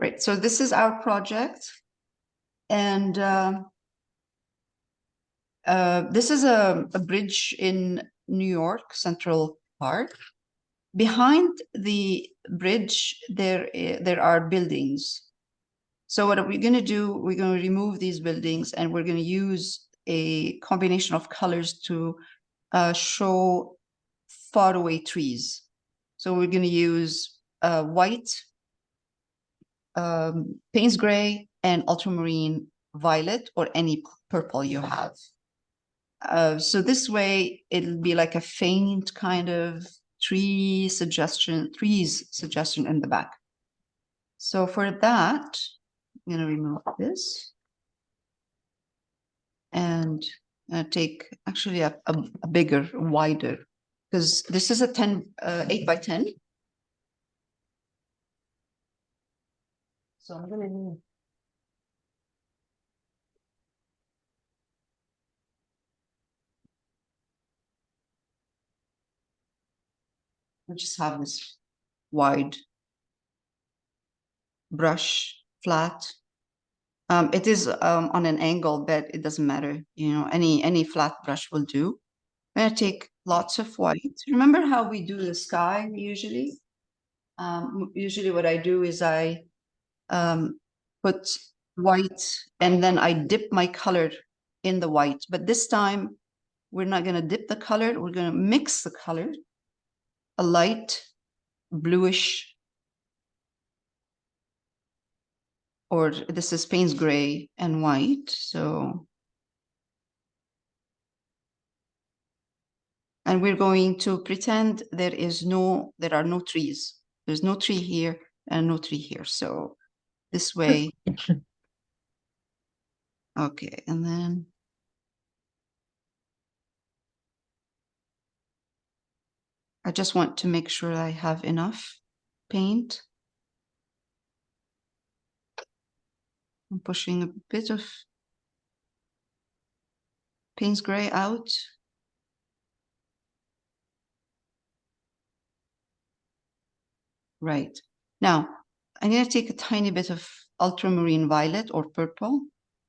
Right, so this is our project. And this is a bridge in New York, Central Park. Behind the bridge, there are buildings. So what are we going to do? We're going to remove these buildings, and we're going to use a combination of colors to show faraway trees. So we're going to use white, Payne's gray, and ultramarine violet, or any purple you have. So this way it'll be like a faint kind of trees suggestion in the back. So for that, I'm going to remove this and take actually a bigger, wider, because this is a 8 by 10. So I'm going to need I just have this wide brush, flat. It is on an angle, but it doesn't matter. You know, any flat brush will do. I'm gonna take lots of white. Remember how we do the sky usually? Usually what I do is I put white and then I dip my color in the white. But this time we're not gonna dip the color. We're gonna mix the color, a light bluish, or this is Payne's gray and white. So, and we're going to pretend there are no trees. There's no tree here and no tree here. So this way. Okay, and then I just want to make sure I have enough paint. I'm pushing a bit of Payne's gray out. Right. Now, I'm going to take a tiny bit of ultramarine violet or purple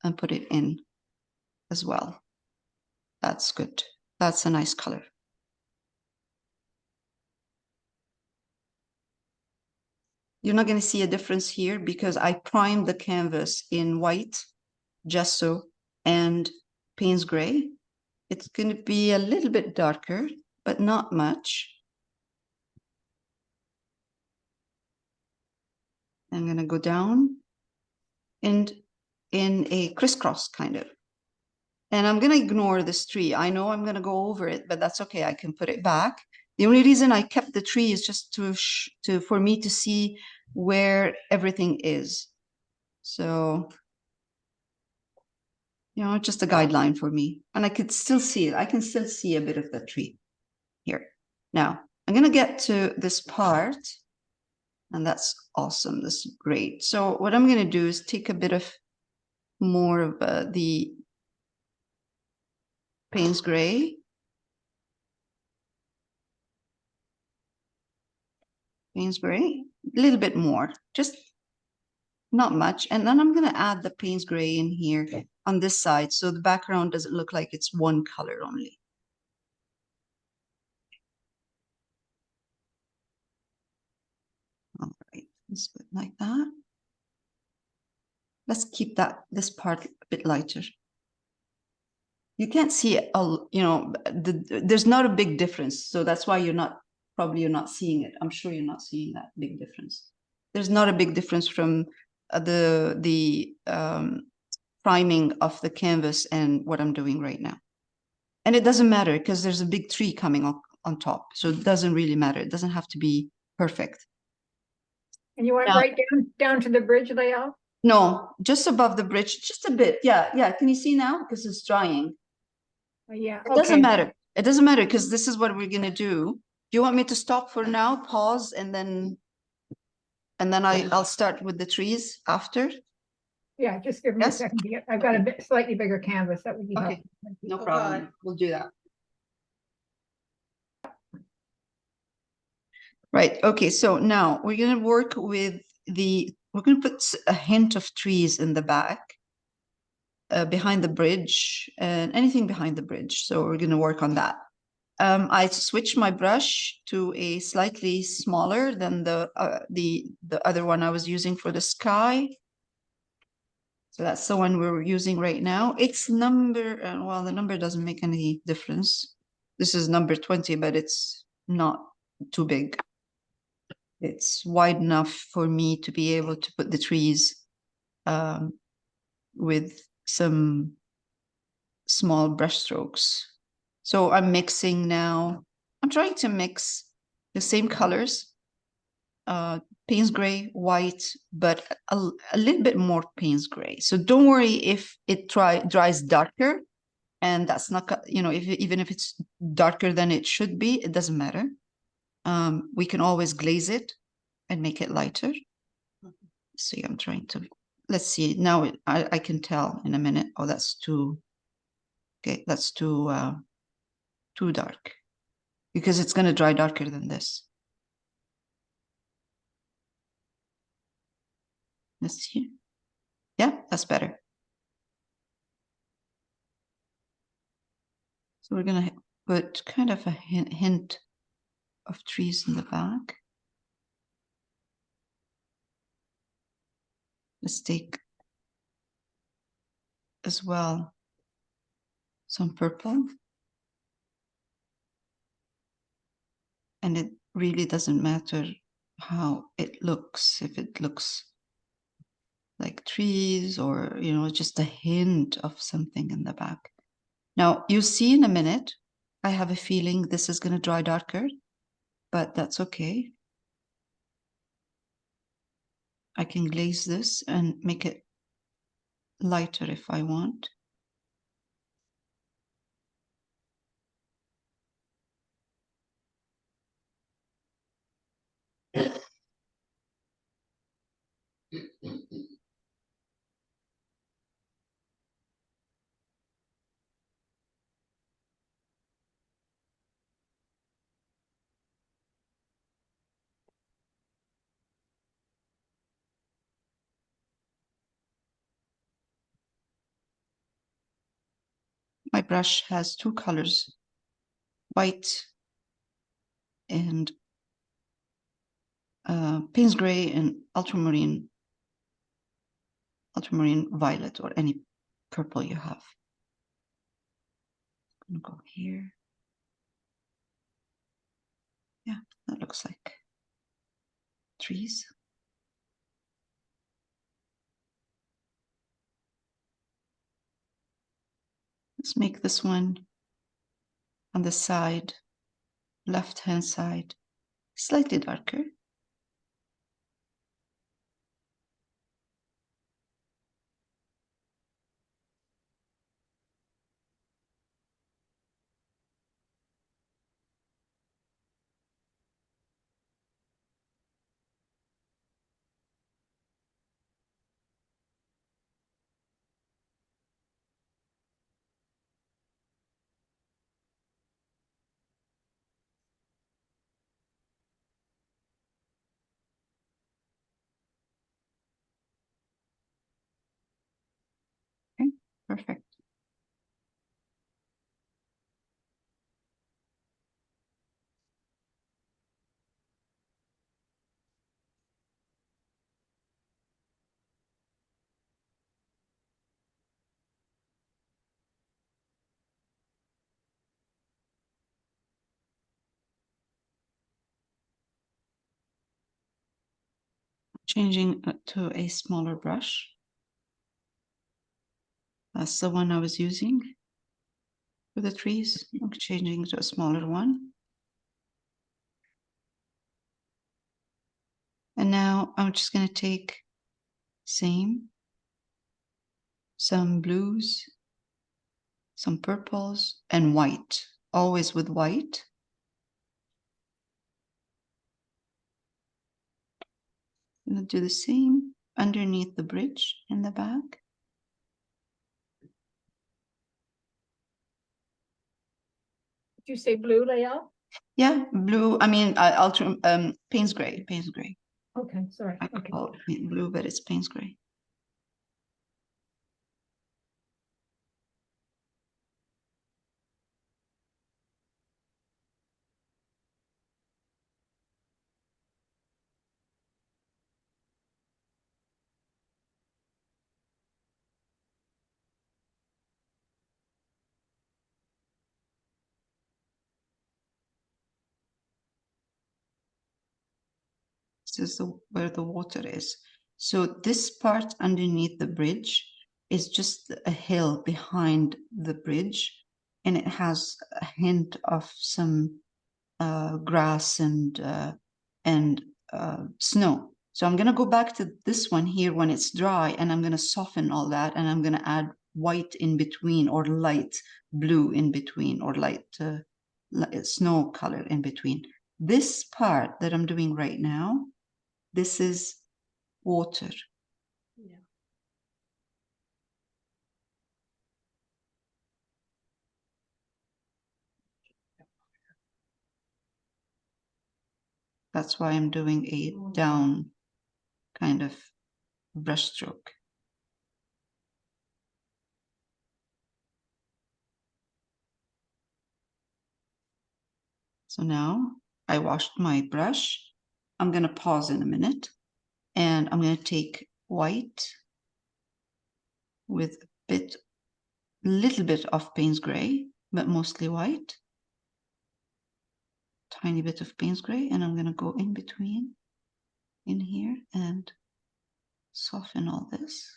and put it in as well. That's good. That's a nice color. You're not going to see a difference here because I primed the canvas in white, gesso, and Payne's gray. It's going to be a little bit darker, but not much. I'm going to go down and in a crisscross kind of. And I'm going to ignore this tree. I know I'm going to go over it, but that's okay. I can put it back. The only reason I kept the tree is just for me to see where everything is. So, you know, just a guideline for me. And I could still see it. I can still see a bit of the tree here. Now, I'm going to get to this part. And that's awesome. This is great. So what I'm going to do is take a bit of more of the Payne's gray. Payne's gray, a little bit more, just not much. And then I'm going to add the Payne's gray in here on this side. So the background doesn't look like it's one color only. All right, let's put it like that. Let's keep this part a bit lighter. You can't see it, you know, there's not a big difference. So that's why you're not seeing it. I'm sure you're not seeing that big difference. There's not a big difference from the priming of the canvas and what I'm doing right now. And it doesn't matter because there's a big tree coming on top. So it doesn't really matter. It doesn't have to be perfect. And you went right down to the bridge layout? No, just above the bridge, just a bit. Yeah, yeah. Can you see now? Because it's drying. Yeah. It doesn't matter. It doesn't matter because this is what we're gonna do. Do you want me to stop for now, pause, and then I'll start with the trees after? Yeah, just give me a second. I've got a slightly bigger canvas. That would be helpful. No problem. We'll do that. Right. Okay. So now we're gonna work with we're going to put a hint of trees in the back, behind the bridge, and anything behind the bridge. So we're going to work on that. I switched my brush to a slightly smaller than the other one I was using for the sky. So that's the one we're using right now. It's number, well, the number doesn't make any difference. This is number 20, but it's not too big. It's wide enough for me to be able to put the trees with some small brush strokes. So I'm mixing now. I'm trying to mix the same colors, Payne's gray, white, but a little bit more Payne's gray. So don't worry if it dries darker, and that's not, you know, even if it's darker than it should be, it doesn't matter. We can always glaze it and make it lighter. See, I'm trying to, let's see, now I can tell in a minute. Oh, that's too, okay, that's too dark, because it's going to dry darker than this. Let's see. Yeah, that's better. So we're going to put kind of a hint of trees in the back. Let's take as well some purple. And it really doesn't matter how it looks, if it looks like trees or, you know, just a hint of something in the back. Now, you see in a minute, I have a feeling this is going to dry darker, but that's okay. I can glaze this and make it lighter if I want. My brush has two colors, white and Payne's gray and ultramarine violet, or any purple you have. I'm gonna go here. Yeah, that looks like trees. Let's make this one on the side, left-hand side, slightly darker. Okay, perfect. Changing to a smaller brush. That's the one I was using for the trees. I'm changing to a smaller one. And now I'm just going to take some blues, some purples, and white, always with white. I'm going to do the same underneath the bridge in the back. Did you say blue, Lael? Yeah, blue. I mean, Payne's gray. Payne's gray. Okay, sorry. I could Okay. call it paint blue, but it's Payne's gray. This is where the water is. So this part underneath the bridge is just a hill behind the bridge, and it has a hint of some grass and snow. So I'm gonna go back to this one here when it's dry, and I'm gonna soften all that, and I'm gonna add white in between, or light blue in between, or light snow color in between. This part that I'm doing right now, this is water. Yeah. That's why I'm doing a down kind of brush stroke. So now I washed my brush. I'm going to pause in a minute, and I'm going to take white with a little bit of Payne's gray, but mostly white. Tiny bit of Payne's gray, and I'm going to go in between in here and soften all this.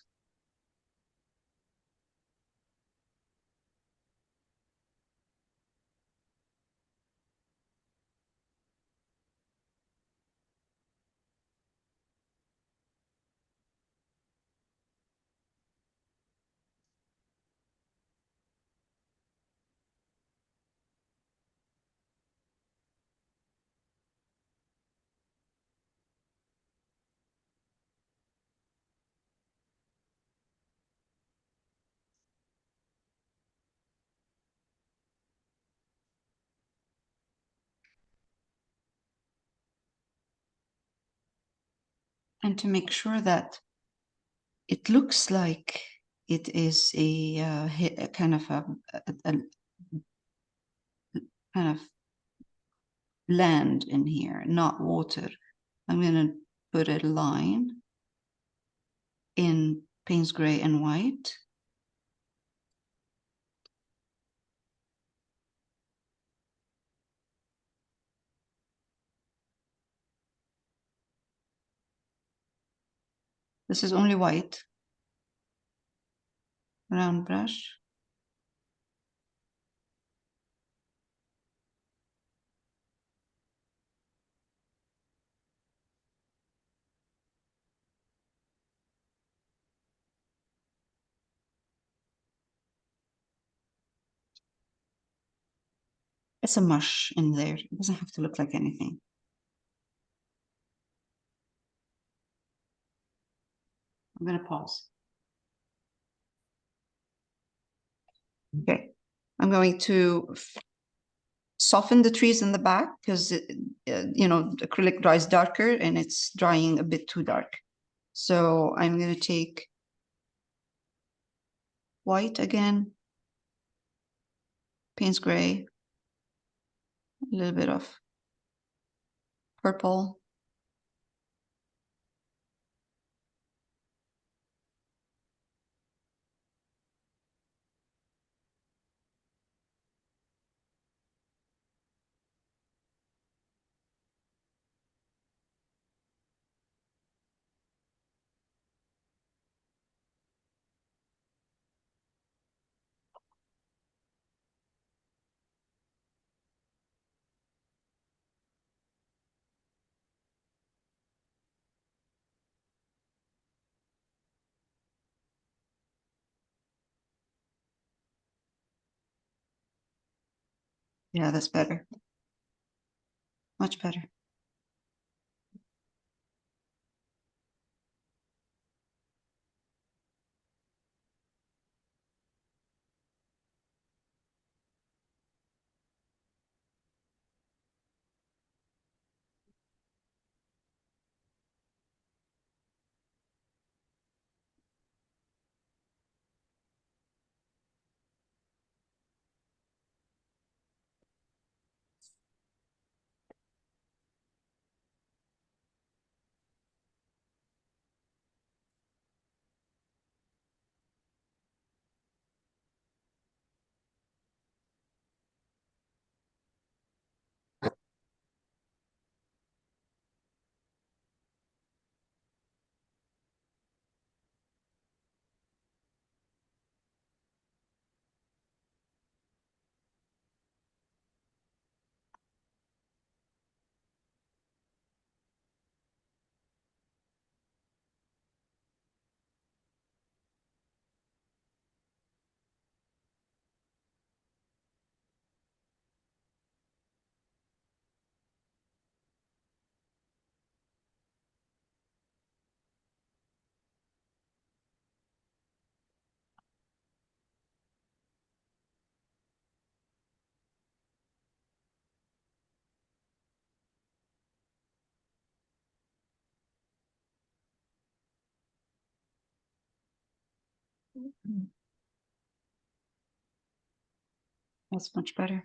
And to make sure that it looks like it is a kind of a kind of land in here, not water, I'm going to put a line in Payne's gray and white. This is only white. Round brush. It's a mush in there. It doesn't have to look like anything. I'm going to pause. Okay. I'm going to soften the trees in the back because, acrylic dries darker and it's drying a bit too dark. So I'm going to take white again, Payne's gray, a little bit of purple. Yeah, that's better. Much better. That's much better.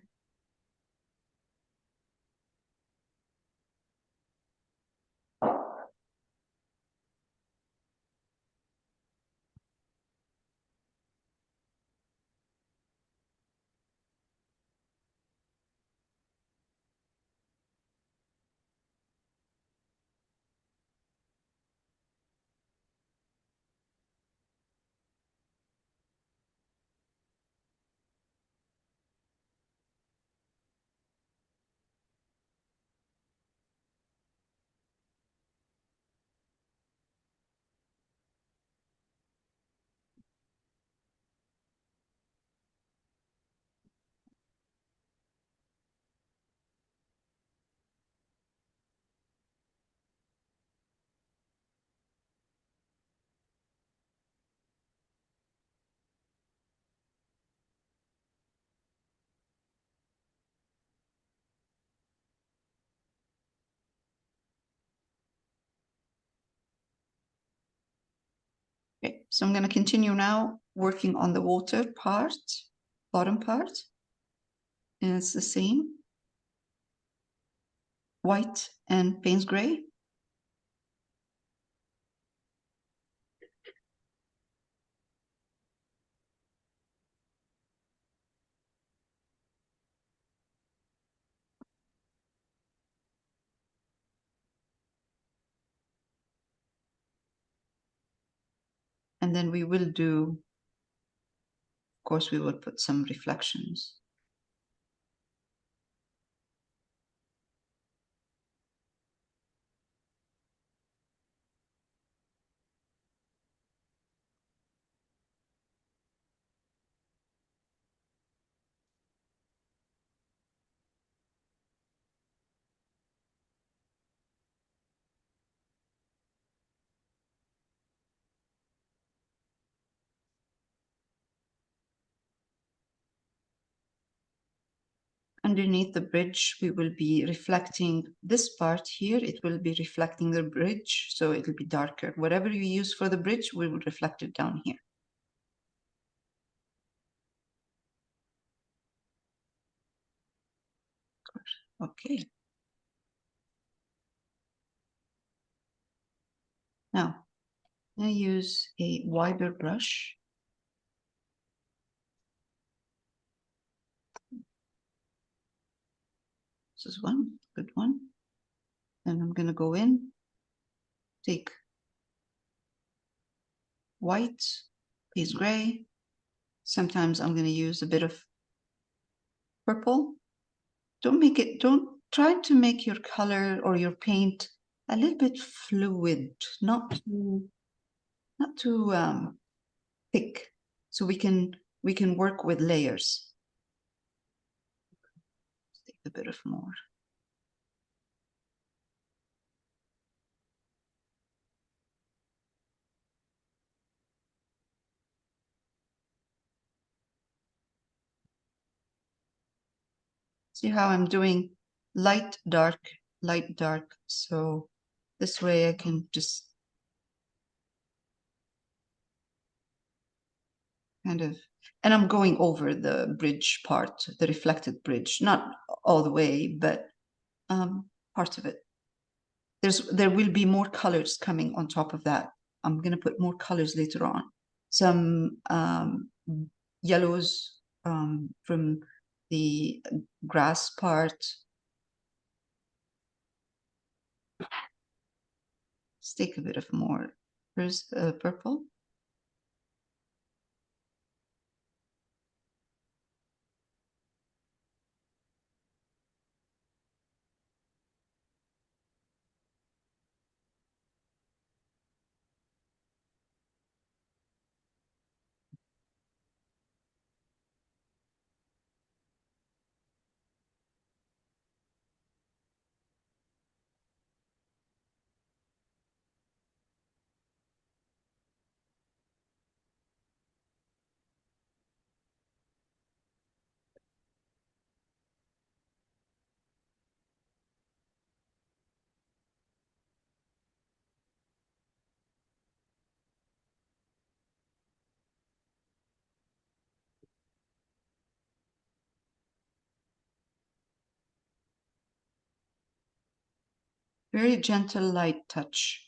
Okay, so I'm going to continue now working on the water part, bottom part. And it's the same, white and Payne's gray. And then we will do, of course, we will put some reflections. Underneath the bridge, we will be reflecting this part here. It will be reflecting the bridge, so it will be darker. Whatever you use for the bridge, we will reflect it down here. Okay. Now, I use a wider brush. This is one, good one. And I'm going to go in, take white, Payne's gray. Sometimes I'm going to use a bit of purple. Don't try to make your color or your paint a little bit fluid, not too thick, so we can work with layers. Take a bit of more. See how I'm doing light, dark, light, dark. So this way I can just kind of, and I'm going over the bridge part, the reflected bridge, not all the way, but part of it. There will be more colors coming on top of that. I'm going to put more colors later on. Some yellows from the grass part. Let's take a bit of more. Here's purple. Very gentle, light touch.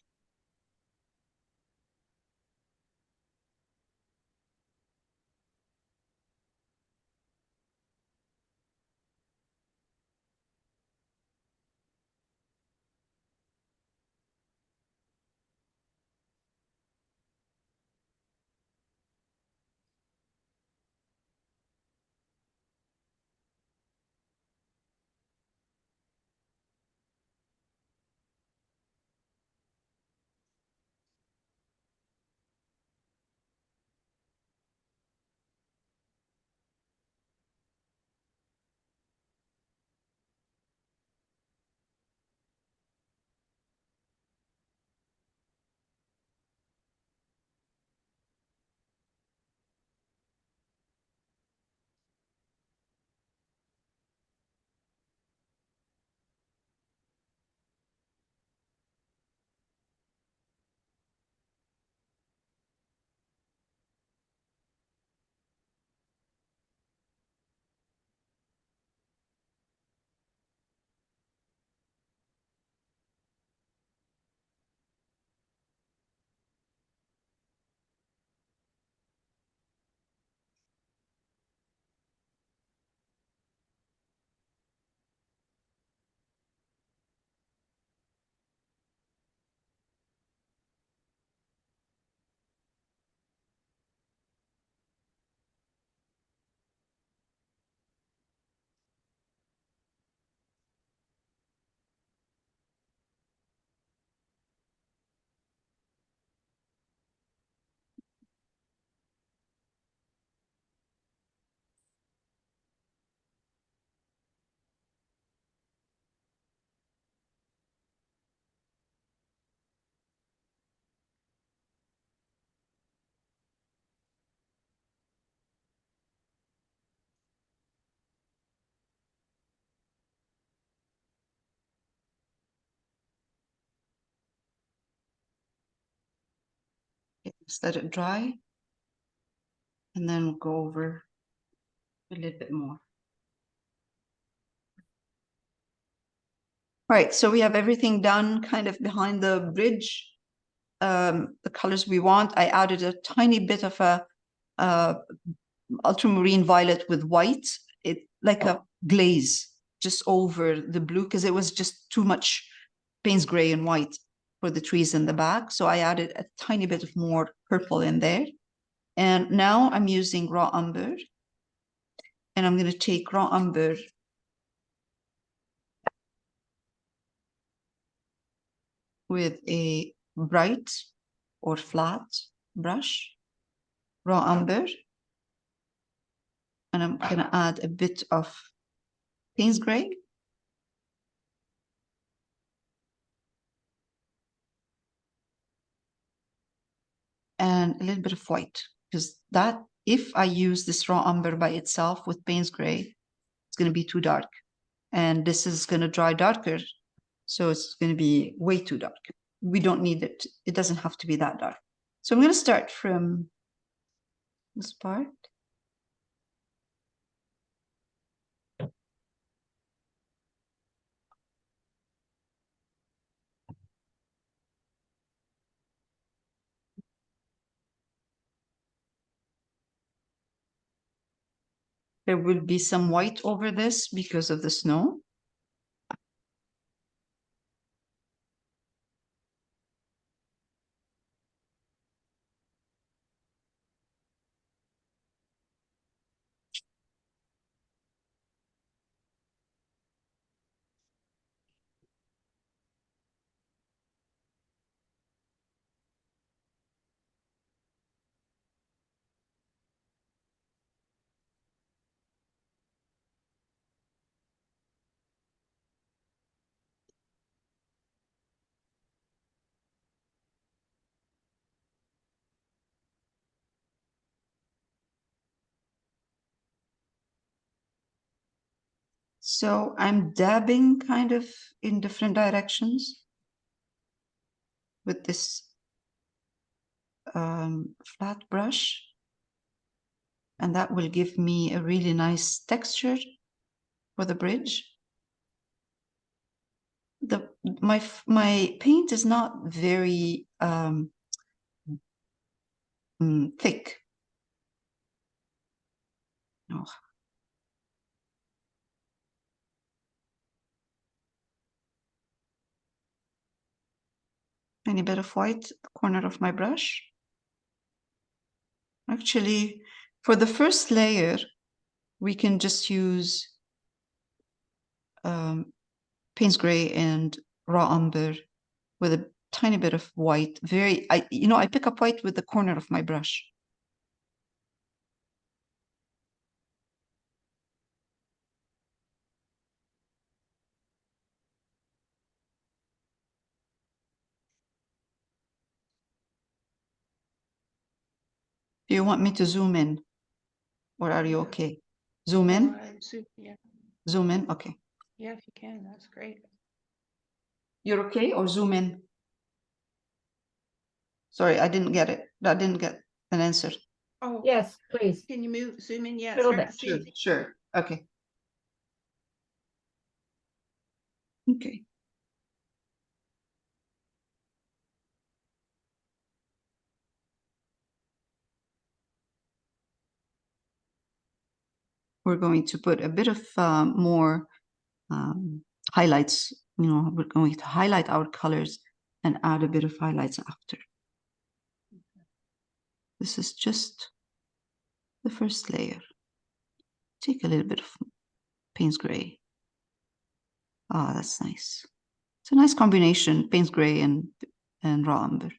Okay, just let it dry. And then we'll go over a little bit more. All right, so we have everything done kind of behind the bridge. The colors we want. I added a tiny bit of a ultramarine violet with white, it like a glaze just over the blue because it was just too much Payne's gray and white for the trees in the back. So I added a tiny bit of more purple in there. And now I'm using raw umber. And I'm going to take raw umber with a bright or flat brush, raw umber. And I'm going to add a bit of Payne's gray. And a little bit of white, because that, if I use this raw umber by itself with Payne's gray, it's going to be too dark. And this is going to dry darker, so it's going to be way too dark. We don't need it. It doesn't have to be that dark. So I'm going to start from this part. There will be some white over this because of the snow. So I'm dabbing kind of in different directions with this flat brush. And that will give me a really nice texture for the bridge. The my paint is not very thick. No. Tiny bit of white, corner of my brush. Actually, for the first layer, we can just use Payne's Gray and raw umber with a tiny bit of white. I pick up white with the corner of my brush. Do you want me to zoom in? Or are you okay? Zoom in? Yeah. Zoom in? Okay. Yeah, if you can, that's great. You're okay? Or zoom in? Sorry, I didn't get it. I didn't get an answer. Oh, Yes, please. can you zoom in? Yeah, A it's little hard to bit. see. Sure. Okay. Okay. We're going to put a bit of more highlights. We're going to highlight our colors and add a bit of highlights after. This is just the first layer. Take a little bit of Payne's Gray. Ah, that's nice. It's a nice combination, Payne's Gray and raw umber.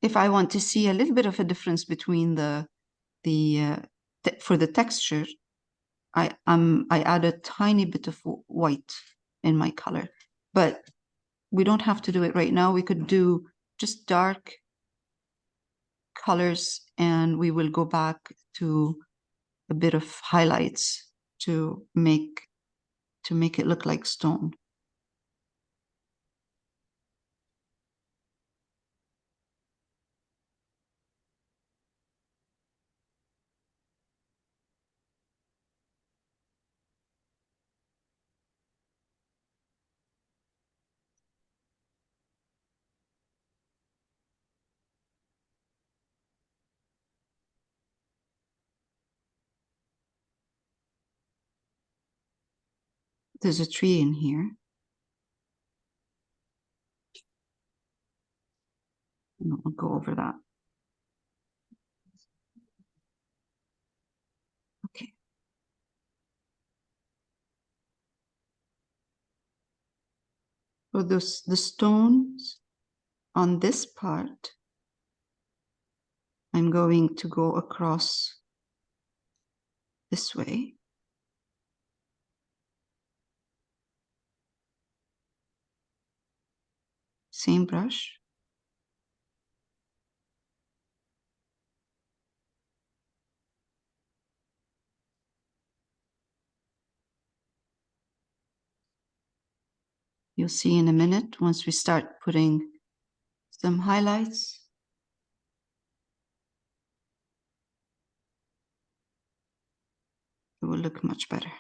If I want to see a little bit of a difference between for the texture, I add a tiny bit of white in my color, but we don't have to do it right now. We could do just dark colors, and we will go back to a bit of highlights to make it look like stone. There's a tree in here. And I'll go over that. Okay. So the stones on this part, I'm going to go across this way. Same brush. You'll see in a minute once we start putting some highlights. It will look much better.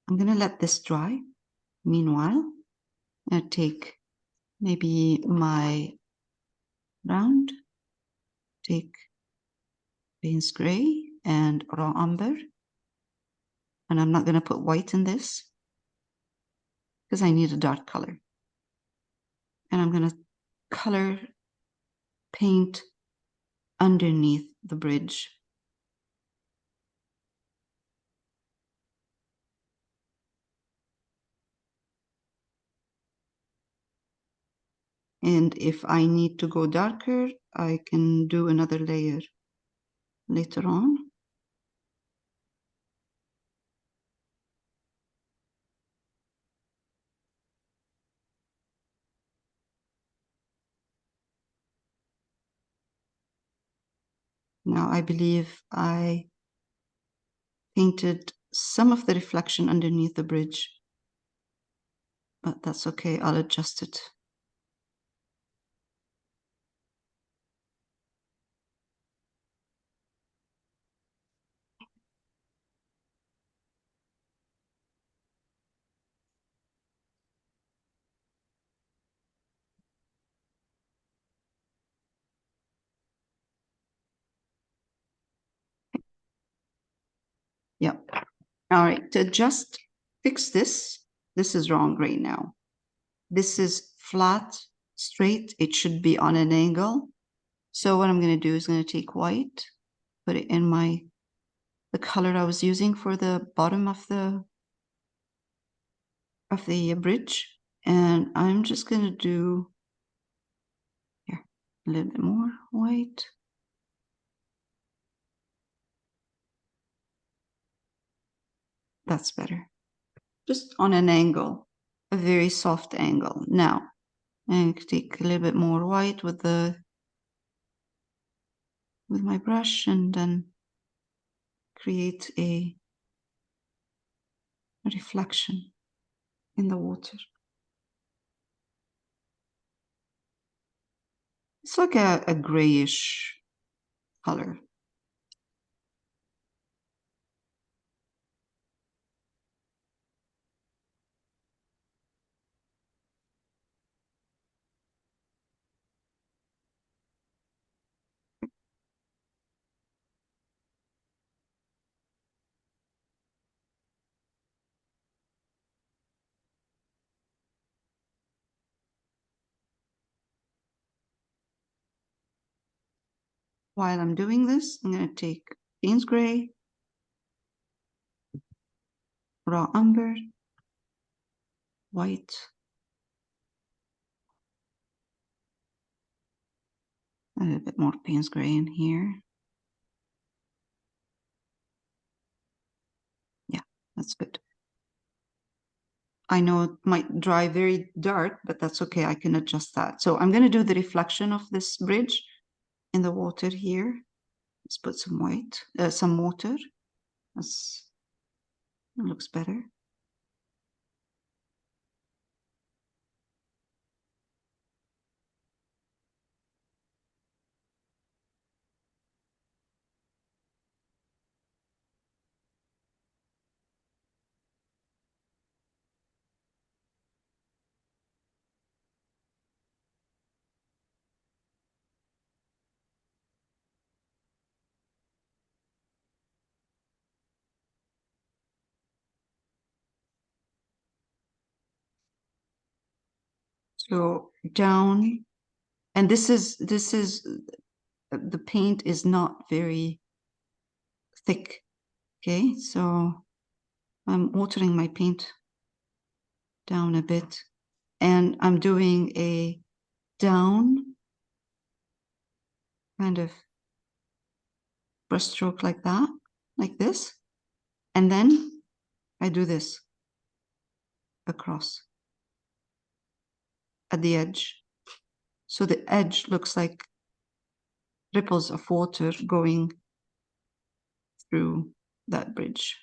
I'm going to let this dry. Meanwhile, I'm going to take maybe my round, take Payne's Gray and raw umber. And I'm not going to put white in this because I need a dark color. And I'm going to color paint underneath the bridge. And if I need to go darker, I can do another layer later on. Now I believe I painted some of the reflection underneath the bridge, but that's okay, I'll adjust it. Yep. All right, to just fix this, this is wrong right now. This is flat, straight. It should be on an angle. So what I'm going to do is going to take white, put it in the color I was using for the bottom of the bridge, and I'm just going to do here a little bit more white. That's better. Just on an angle, a very soft angle. Now, I take a little bit more white with my brush and then create a reflection in the water. It's like a grayish color. While I'm doing this, I'm going to take Payne's Gray, raw umber, white, a little bit more Payne's Gray in here. Yeah, that's good. I know it might dry very dark, but that's okay. I can adjust that. So I'm going to do the reflection of this bridge in the water here. Let's put some white, some water. That looks better. So down, and this is the paint is not very thick. Okay, so I'm watering my paint down a bit, and I'm doing a down kind of brush stroke like that, like this, and then I do this across at the edge. So the edge looks like ripples of water going through that bridge.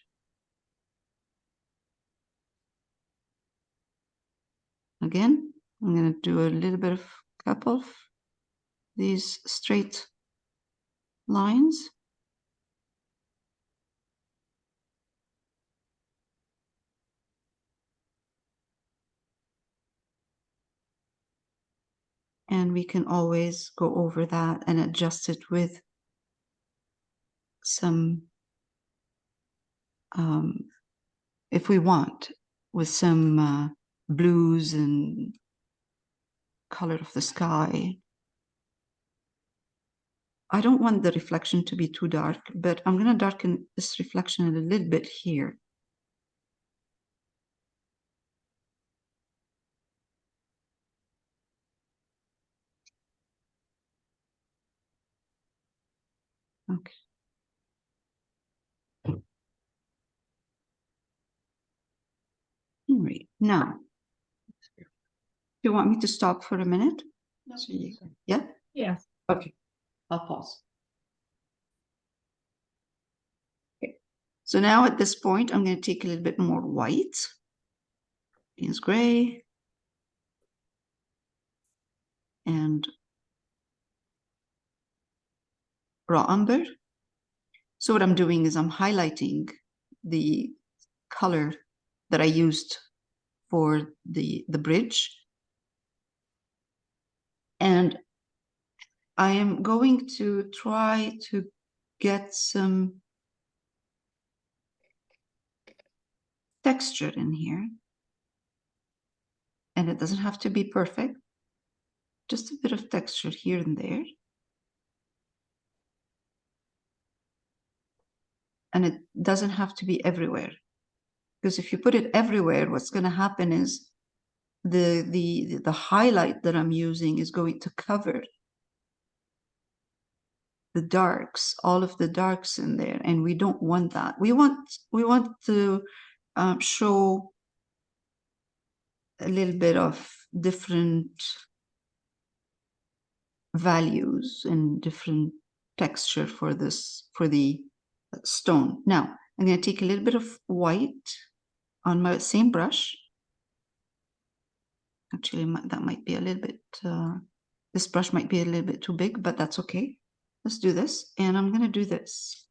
Again, I'm going to do a little bit of couple of these straight lines. And we can always go over that and adjust it with some, if we want, with some blues and color of the sky. I don't want the reflection to be too dark, but I'm going to darken this reflection a little bit here. Okay. All right. Now, do you want me to stop for a minute? No. So yeah? Yes. Okay. I'll pause. Okay. So now at this point, I'm going to take a little bit more white. Payne's gray. And raw umber. So what I'm doing is I'm highlighting the color that I used for the bridge. And I am going to try to get some texture in here. And it doesn't have to be perfect. Just a bit of texture here and there. And it doesn't have to be everywhere. Because if you put it everywhere, what's going to happen is the highlight that I'm using is going to cover the darks, all of the darks in there, and we don't want that. We want to show a little bit of different values and different texture for this, for the stone. Now I'm going to take a little bit of white on my same brush. Actually, that might be a little bit, this brush might be a little bit too big, but that's okay. Let's do this, and I'm going to do this.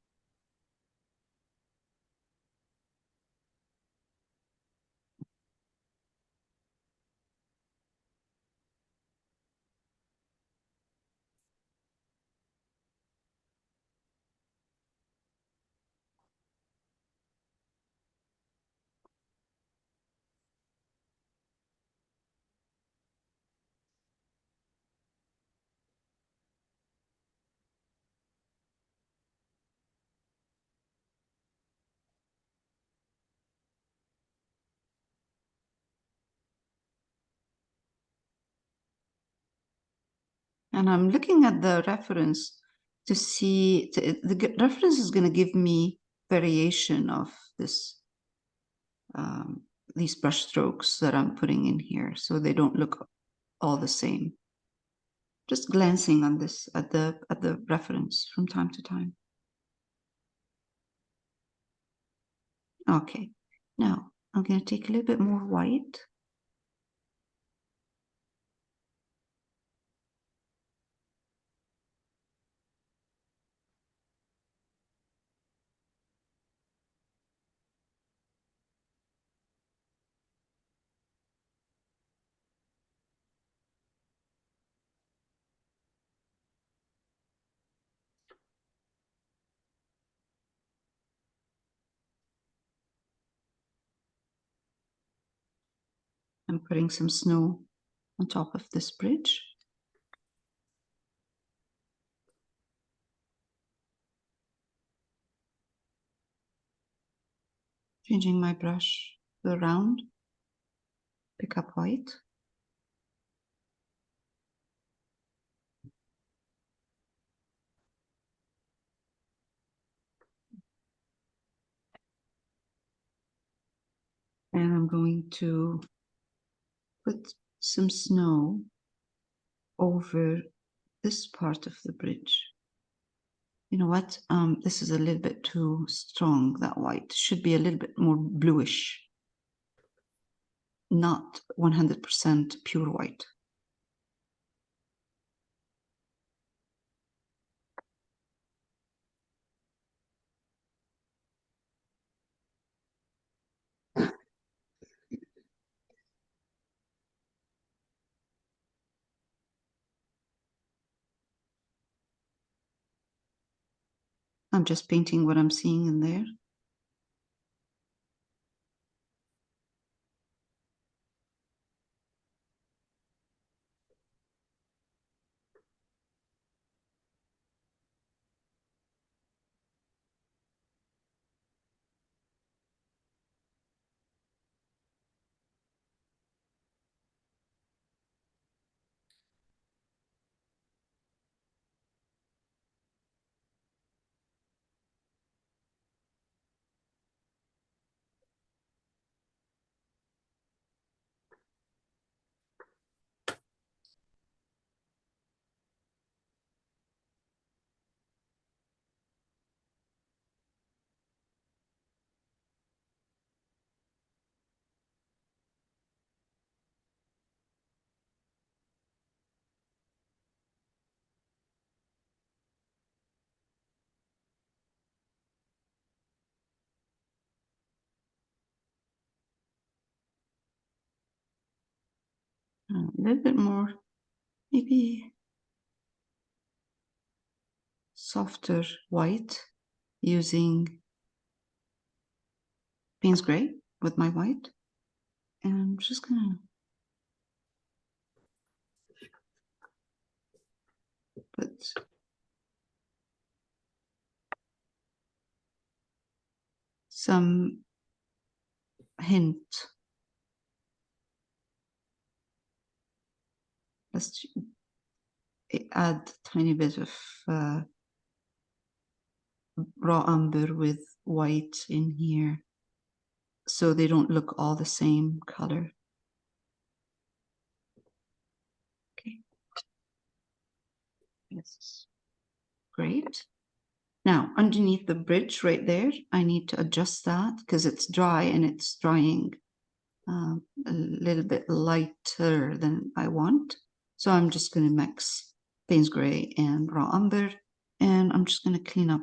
And I'm looking at the reference to see, the reference is going to give me variation of this, these brush strokes that I'm putting in here, so they don't look all the same. Just glancing on this at the reference from time to time. Okay, now I'm going to take a little bit more white. I'm putting some snow on top of this bridge. Changing my brush to the round, pick up white. And I'm going to put some snow over this part of the bridge. You know what? This is a little bit too strong, that white. Should be a little bit more bluish. Not 100% pure white. I'm just painting what I'm seeing in there. A little bit more, maybe softer white using Payne's gray with my white. And I'm just gonna put some hint. Let's add a tiny bit of raw umber with white in here, so they don't look all the same color. Okay. Yes. Great. Now, underneath the bridge right there, I need to adjust that because it's dry and it's drying a little bit lighter than I want. So I'm just going to mix Payne's gray and raw umber, and I'm just going to clean up.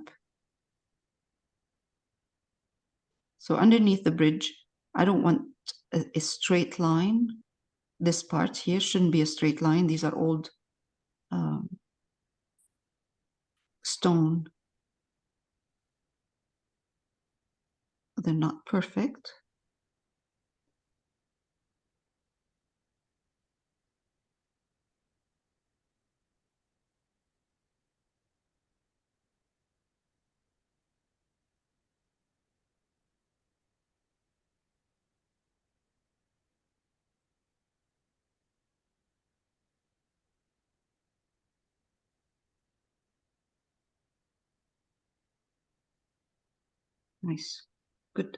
So underneath the bridge, I don't want a straight line. This part here shouldn't be a straight line. These are old stone. They're not perfect. Nice. Good.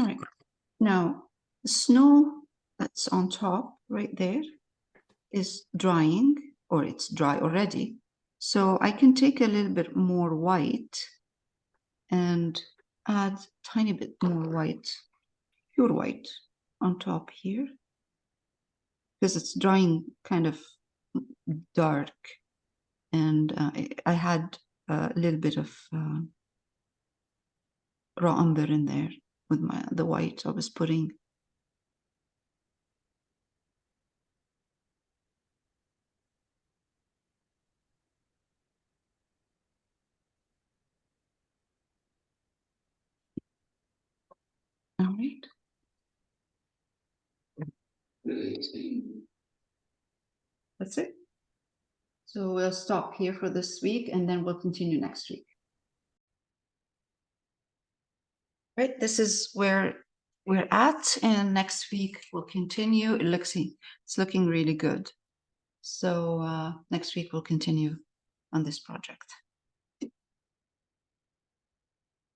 All right. Now, the snow that's on top right there is drying, or it's dry already. So I can take a little bit more white and add a tiny bit more white, pure white, on top here, because it's drying kind of dark. And I had a little bit of raw umber in there with the white I was putting. All right. That's it. So we'll stop here for this week and then we'll continue next week. Right, this is where we're at, and next week we'll continue. It's looking really good. So next week we'll continue on this project.